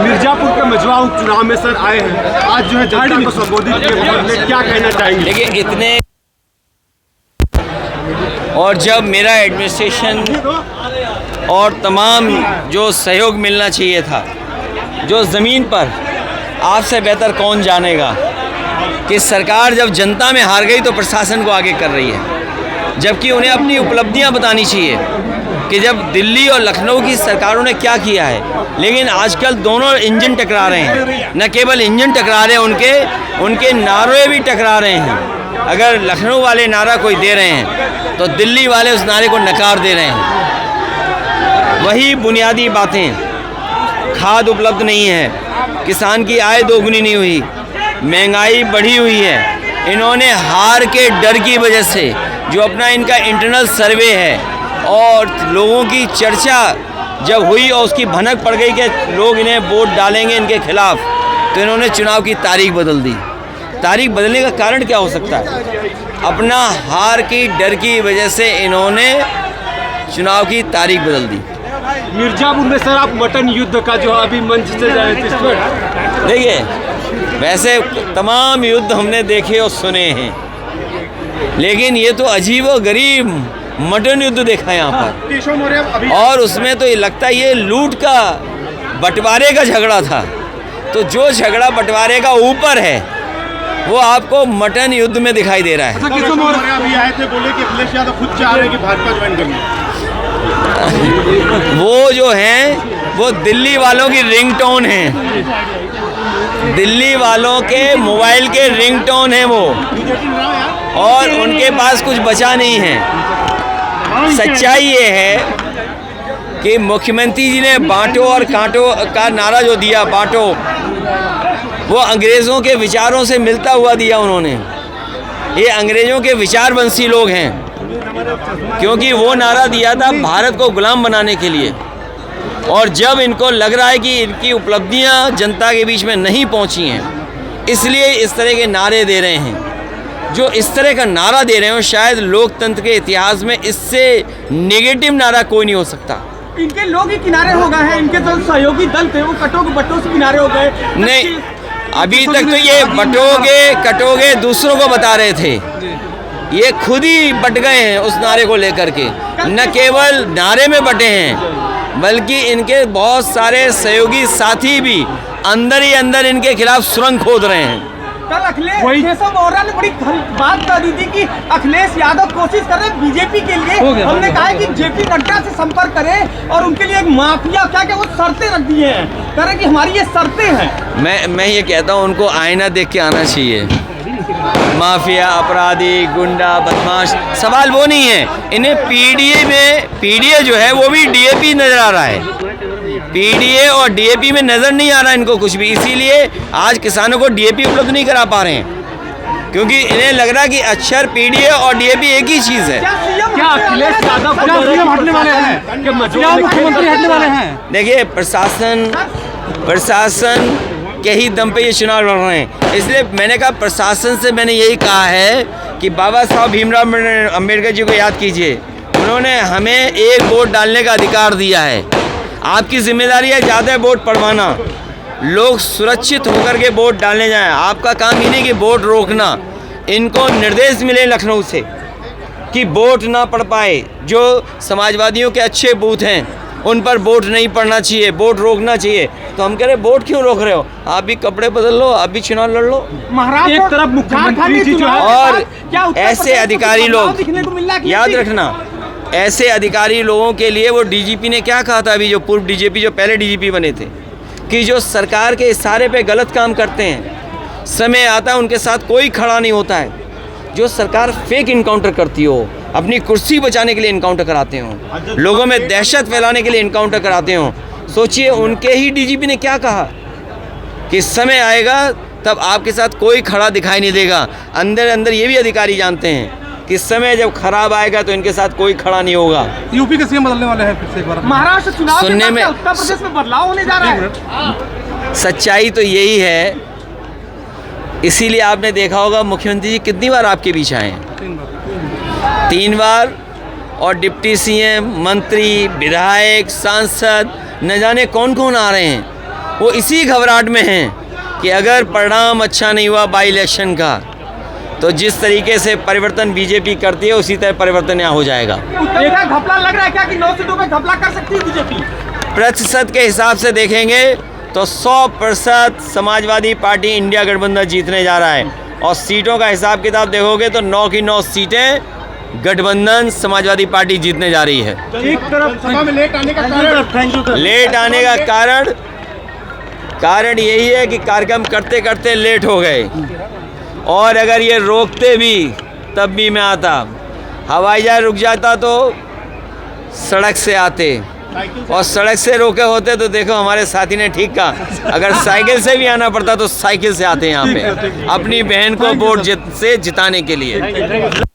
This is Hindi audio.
मिर्जापुर के मजवा चुनाव में सर आए हैं, आज जो है जनता को संबोधित किए, क्या कहना चाहेंगे? देखिए इतने, और जब मेरा एडमिनिस्ट्रेशन और तमाम जो सहयोग मिलना चाहिए था, जो ज़मीन पर आपसे बेहतर कौन जानेगा कि सरकार जब जनता में हार गई तो प्रशासन को आगे कर रही है, जबकि उन्हें अपनी उपलब्धियां बतानी चाहिए कि जब दिल्ली और लखनऊ की सरकारों ने क्या किया है। लेकिन आजकल दोनों इंजन टकरा रहे हैं, न केवल इंजन टकरा रहे हैं, उनके नारे भी टकरा रहे हैं। अगर लखनऊ वाले नारा कोई दे रहे हैं तो दिल्ली वाले उस नारे को नकार दे रहे हैं। वही बुनियादी बातें, खाद उपलब्ध नहीं है, किसान की आय दोगुनी नहीं हुई, महंगाई बढ़ी हुई है। इन्होंने हार के डर की वजह से जो अपना इनका इंटरनल सर्वे है और लोगों की चर्चा जब हुई और उसकी भनक पड़ गई कि लोग इन्हें वोट डालेंगे इनके खिलाफ, तो इन्होंने चुनाव की तारीख बदल दी। तारीख बदलने का कारण क्या हो सकता है? अपना हार की डर की वजह से इन्होंने चुनाव की तारीख बदल दी। मिर्जापुर में सर आप मटन युद्ध का जो अभी मंच से जाए, देखिए वैसे तमाम युद्ध हमने देखे और सुने हैं, लेकिन ये तो अजीब और गरीब मटन युद्ध देखा है यहाँ पर। और उसमें तो ये लगता है ये लूट का बंटवारे का झगड़ा था। तो जो झगड़ा बंटवारे का ऊपर है वो आपको मटन युद्ध में दिखाई दे रहा है। अभी आए थे, बोले कि अखिलेश यादव खुद चाह रहे हैं कि भाजपा ज्वाइन करनी। वो जो हैं वो दिल्ली वालों की रिंगटोन है, दिल्ली वालों के मोबाइल के रिंगटोन है वो, और उनके पास कुछ बचा नहीं है। सच्चाई ये है कि मुख्यमंत्री जी ने बांटो और कांटो का नारा जो दिया, बांटो, वो अंग्रेज़ों के विचारों से मिलता हुआ दिया उन्होंने। ये अंग्रेज़ों के विचारवंशी लोग हैं, क्योंकि वो नारा दिया था भारत को गुलाम बनाने के लिए। और जब इनको लग रहा है कि इनकी उपलब्धियां जनता के बीच में नहीं पहुंची हैं, इसलिए इस तरह के नारे दे रहे हैं। जो इस तरह का नारा दे रहे हो, शायद लोकतंत्र के इतिहास में इससे नेगेटिव नारा कोई नहीं हो सकता। इनके लोग ही किनारे हो गए हैं, इनके जो सहयोगी दल थे वो बटों से किनारे हो गए। नहीं, अभी तक तो ये बटोगे कटोगे दूसरों को बता रहे थे, ये खुद ही बट गए हैं उस नारे को लेकर के। न केवल नारे में बटे हैं, बल्कि इनके बहुत सारे सहयोगी साथी भी अंदर ही अंदर इनके खिलाफ सुरंग खोद रहे हैं। कल अखिलेश ने बड़ी बात कर दी थी कि अखिलेश यादव कोशिश कर रहे बीजेपी के लिए। हमने कहा है कि जेपी नड्डा से संपर्क करें और उनके लिए एक माफिया क्या वो शर्तें रख दी हैं, कह रहे कि हमारी ये शर्तें हैं। मैं ये कहता हूँ उनको आईना देख के आना चाहिए। माफिया, अपराधी, गुंडा, बदमाश, सवाल वो नहीं है। इन्हें पीडीए जो है वो भी डीएपी नजर आ रहा है। पीडीए और डीएपी में नजर नहीं आ रहा है इनको कुछ भी, इसीलिए आज किसानों को डीएपी उपलब्ध नहीं करा पा रहे हैं, क्योंकि इन्हें लग रहा है कि अक्षर पीडीए और डीएपी एक ही चीज है। क्या अखिलेश यादव हटने वाले हैं? देखिए प्रशासन के ही दम पे ये चुनाव लड़ रहे हैं। इसलिए मैंने कहा, प्रशासन से मैंने यही कहा है कि बाबा साहब भीमराव अम्बेडकर जी को याद कीजिए। उन्होंने हमें एक वोट डालने का अधिकार दिया है। आपकी जिम्मेदारी है ज़्यादा वोट पड़वाना, लोग सुरक्षित होकर के वोट डालने जाएं। आपका काम ही नहीं कि वोट रोकना। इनको निर्देश मिले लखनऊ से कि वोट ना पड़ पाए। जो समाजवादियों के अच्छे बूथ हैं उन पर वोट नहीं पड़ना चाहिए, वोट रोकना चाहिए। तो हम कह रहे वोट क्यों रोक रहे हो? आप भी कपड़े बदल लो, आप भी चुनाव लड़ लो। महाराष्ट्र एक तरफ मुख्यमंत्री जी जो है, और ऐसे अधिकारी लोग, याद रखना, ऐसे अधिकारी लोगों के लिए वो डीजीपी ने क्या कहा था, अभी जो पूर्व डीजीपी जो पहले डीजीपी बने थे, कि जो सरकार के इशारे पे गलत काम करते हैं, समय आता है उनके साथ कोई खड़ा नहीं होता है। जो सरकार फेक इनकाउंटर करती हो, अपनी कुर्सी बचाने के लिए इनकाउंटर कराते हो, लोगों में दहशत फैलाने के लिए इनकाउंटर कराते हो, सोचिए उनके ही डीजीपी ने क्या कहा कि समय आएगा तब आपके साथ कोई खड़ा दिखाई नहीं देगा। अंदर अंदर ये भी अधिकारी जानते हैं कि समय जब खराब आएगा तो इनके साथ कोई खड़ा नहीं होगा। यूपी के सीएम बदलने वाले हैं फिर से एक बार। महाराष्ट्र चुनाव सुनने में, उत्तर प्रदेश में बदलाव होने जा रहा है। सच्चाई तो यही है। इसीलिए आपने देखा होगा मुख्यमंत्री जी कितनी बार आपके बीच आए हैं। 3 बार, और डिप्टी सीएम, मंत्री, विधायक, सांसद, न जाने कौन कौन आ रहे हैं। वो इसी घबराहट में हैं कि अगर परिणाम अच्छा नहीं हुआ बाई इलेक्शन का, तो जिस तरीके से परिवर्तन बीजेपी करती है उसी तरह परिवर्तन यहाँ हो जाएगा। देखा घपला लग रहा है क्या कि 9 सीटों पे घपला कर सकती है बीजेपी? प्रतिशत के हिसाब से देखेंगे तो 100% समाजवादी पार्टी इंडिया गठबंधन जीतने जा रहा है, और सीटों का हिसाब किताब देखोगे तो 9 की 9 सीटें गठबंधन समाजवादी पार्टी जीतने जा रही है। एक तरफ सभा में लेट आने का कारण, लेट आने का कारण यही है कि कार्यक्रम करते करते लेट हो गए, और अगर ये रोकते भी तब भी मैं आता, हवाई जहाज रुक जाता तो सड़क से आते, और सड़क से रोके होते तो देखो हमारे साथी ने ठीक कहा, अगर साइकिल से भी आना पड़ता तो साइकिल से आते यहाँ पे अपनी बहन को वोट से जिताने के लिए।